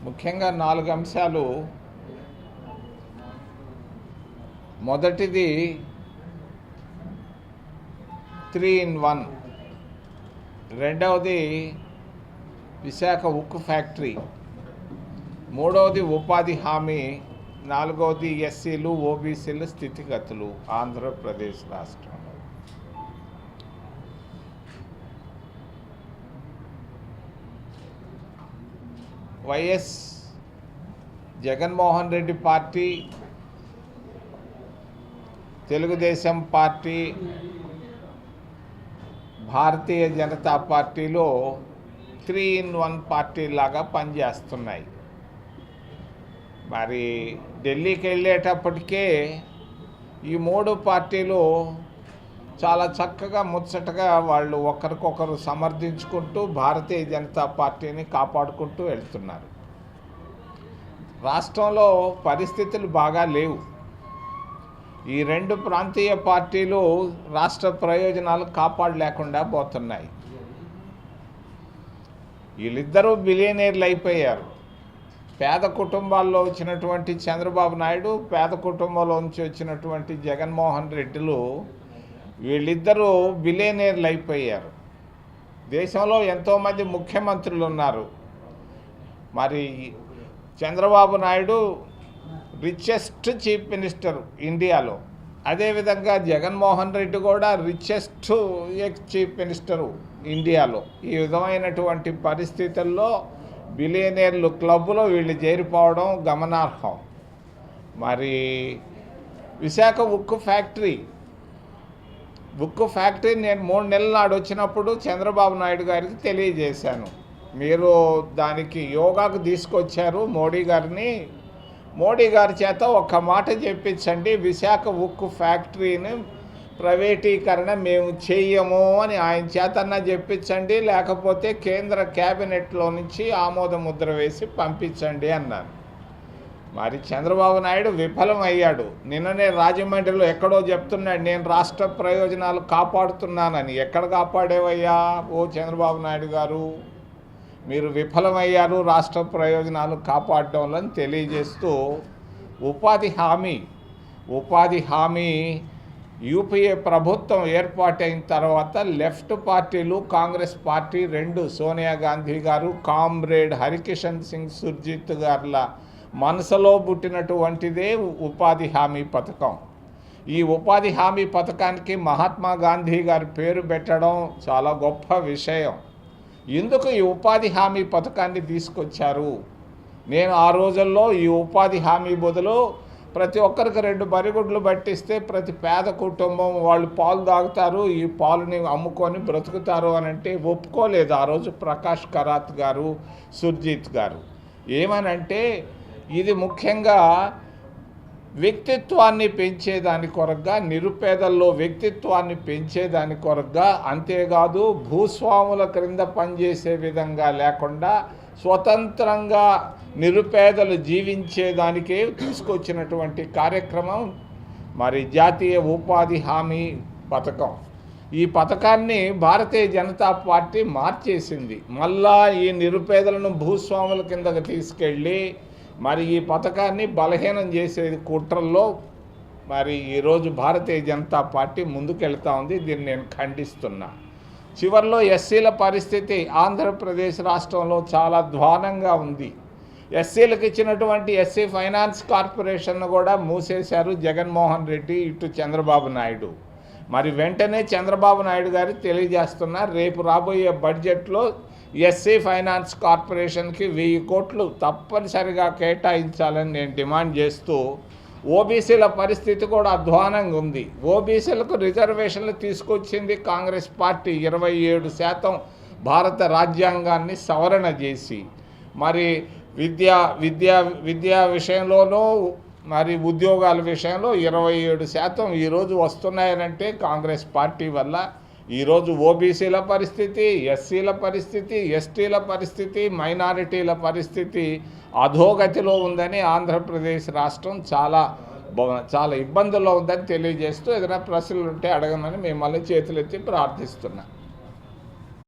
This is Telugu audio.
ముఖ్యంగా 4 అంశాలు. మొదటిది 3-in-1, రెండవది విశాఖ ఉక్కు ఫ్యాక్టరీ, మూడవది ఉపాధి హామీ, నాలుగవది ఎస్సీలు ఓబీసీల స్థితిగతులు ఆంధ్రప్రదేశ్ రాష్ట్రంలో. YS Jaganmohan Reddy party, Telugu Desam party, Bharatiya Janata పార్టీలో 3-in-1 పార్టీ లాగా పనిచేస్తున్నాయి. మరి ఢిల్లీకి వెళ్ళేటప్పటికే ఈ 3 పార్టీలు చాలా చక్కగా ముచ్చటగా వాళ్ళు ఒకరికొకరు సమర్థించుకుంటూ భారతీయ జనతా పార్టీని కాపాడుకుంటూ వెళ్తున్నారు. రాష్ట్రంలో పరిస్థితులు బాగా లేవు. ఈ 2 ప్రాంతీయ పార్టీలు రాష్ట్ర ప్రయోజనాలు కాపాడలేకుండా పోతున్నాయి. వీళ్ళిద్దరూ బిలియనీర్లు అయిపోయారు. పేద కుటుంబాల్లో వచ్చినటువంటి చంద్రబాబు నాయుడు, పేద కుటుంబంలో నుంచి వచ్చినటువంటి జగన్మోహన్ రెడ్డిలు, వీళ్ళిద్దరూ బిలియనీర్లు అయిపోయారు. దేశంలో ఎంతోమంది ముఖ్యమంత్రులు ఉన్నారు. మరి Chandrababu Naidu richest chief minister ఇండియాలో, అదేవిధంగా జగన్మోహన్ రెడ్డి కూడా రిచెస్ట్ చీఫ్ మినిస్టరు ఇండియాలో. ఈ విధమైనటువంటి పరిస్థితుల్లో బిలియనీర్లు క్లబ్లో వీళ్ళు చేరిపోవడం గమనార్హం. మరి విశాఖ ఉక్కు ఫ్యాక్టరీ నేను 3 నెలల నాడు వచ్చినప్పుడు చంద్రబాబు నాయుడు గారికి తెలియజేశాను. మీరు దానికి యోగాకు తీసుకొచ్చారు మోడీ గారిని. మోడీ గారి చేత ఒక్క మాట చెప్పించండి, విశాఖ ఉక్కు ఫ్యాక్టరీని ప్రైవేటీకరణ మేము చెయ్యము అని ఆయన చేతన్నా చెప్పించండి, లేకపోతే కేంద్ర క్యాబినెట్లో నుంచి ఆమోద ముద్ర వేసి పంపించండి అన్నారు. మరి చంద్రబాబు నాయుడు విఫలమయ్యాడు. నిన్ననే రాజమండ్రిలో ఎక్కడో చెప్తున్నాడు, నేను రాష్ట్ర ప్రయోజనాలు కాపాడుతున్నానని. ఎక్కడ కాపాడేవయ్యా ఓ చంద్రబాబు నాయుడు గారు? మీరు విఫలమయ్యారు రాష్ట్ర ప్రయోజనాలు కాపాడడంలో అని తెలియజేస్తూ ఉపాధి హామీ యూపీఏ ప్రభుత్వం ఏర్పాటైన తర్వాత లెఫ్ట్ పార్టీలు, కాంగ్రెస్ పార్టీ 2, సోనియా గాంధీ గారు, కామ్రేడ్ హరికిషన్ సింగ్ సుర్జిత్ గారుల మనసులో పుట్టినటువంటిదే ఉపాధి హామీ పథకం. ఈ ఉపాధి హామీ పథకానికి మహాత్మా గాంధీ గారి పేరు పెట్టడం చాలా గొప్ప విషయం. ఎందుకు ఈ ఉపాధి హామీ పథకాన్ని తీసుకొచ్చారు? నేను ఆ రోజుల్లో ఈ ఉపాధి హామీ బదులు ప్రతి ఒక్కరికి 2 బరిగుడ్లు పట్టిస్తే ప్రతి పేద కుటుంబం వాళ్ళు పాలు తాగుతారు, ఈ పాలుని అమ్ముకొని బ్రతుకుతారు అని అంటే ఒప్పుకోలేదు ఆ రోజు ప్రకాష్ కరాత్ గారు, సుర్జిత్ గారు. ఏమనంటే ఇది ముఖ్యంగా వ్యక్తిత్వాన్ని పెంచేదాని కొరకుగా, నిరుపేదల్లో వ్యక్తిత్వాన్ని పెంచేదాని కొరకుగా, అంతేకాదు భూస్వాముల క్రింద పనిచేసే విధంగా లేకుండా స్వతంత్రంగా నిరుపేదలు జీవించేదానికే తీసుకొచ్చినటువంటి కార్యక్రమం మరి జాతీయ ఉపాధి హామీ పథకం. ఈ పథకాన్ని భారతీయ జనతా పార్టీ మార్చేసింది. మళ్ళా ఈ నిరుపేదలను భూస్వాముల కిందకు తీసుకెళ్ళి మరి ఈ పథకాన్ని బలహీనం చేసే కుట్రల్లో మరి ఈరోజు భారతీయ జనతా పార్టీ ముందుకెళ్తా ఉంది. దీన్ని నేను ఖండిస్తున్నా. చివరిలో ఎస్సీల పరిస్థితి ఆంధ్రప్రదేశ్ రాష్ట్రంలో చాలా ధ్వానంగా ఉంది. ఎస్సీలకు ఇచ్చినటువంటి ఎస్సీ ఫైనాన్స్ కార్పొరేషన్ను కూడా మూసేశారు జగన్మోహన్ రెడ్డి, ఇటు చంద్రబాబు నాయుడు. మరి వెంటనే చంద్రబాబు నాయుడు గారు తెలియజేస్తున్నారు, రేపు రాబోయే బడ్జెట్లో ఎస్సీ ఫైనాన్స్ కార్పొరేషన్కి 1000 కోట్లు తప్పనిసరిగా కేటాయించాలని నేను డిమాండ్ చేస్తూ, ఓబీసీల పరిస్థితి కూడా అధ్వానంగా ఉంది. ఓబీసీలకు రిజర్వేషన్లు తీసుకొచ్చింది కాంగ్రెస్ పార్టీ. 27% భారత రాజ్యాంగాన్ని సవరణ చేసి మరి విద్యా విషయంలోనూ మరి ఉద్యోగాల విషయంలో 27% ఈరోజు వస్తున్నాయనంటే కాంగ్రెస్ పార్టీ వల్ల. ఈరోజు ఓబీసీల పరిస్థితి, ఎస్సీల పరిస్థితి, ఎస్టీల పరిస్థితి, మైనారిటీల పరిస్థితి అధోగతిలో ఉందని ఆంధ్రప్రదేశ్ రాష్ట్రం చాలా ఇబ్బందుల్లో ఉందని తెలియజేస్తూ ఏదైనా ప్రశ్నలు ఉంటే అడగమని మిమ్మల్ని చేతులెత్తి ప్రార్థిస్తున్నా.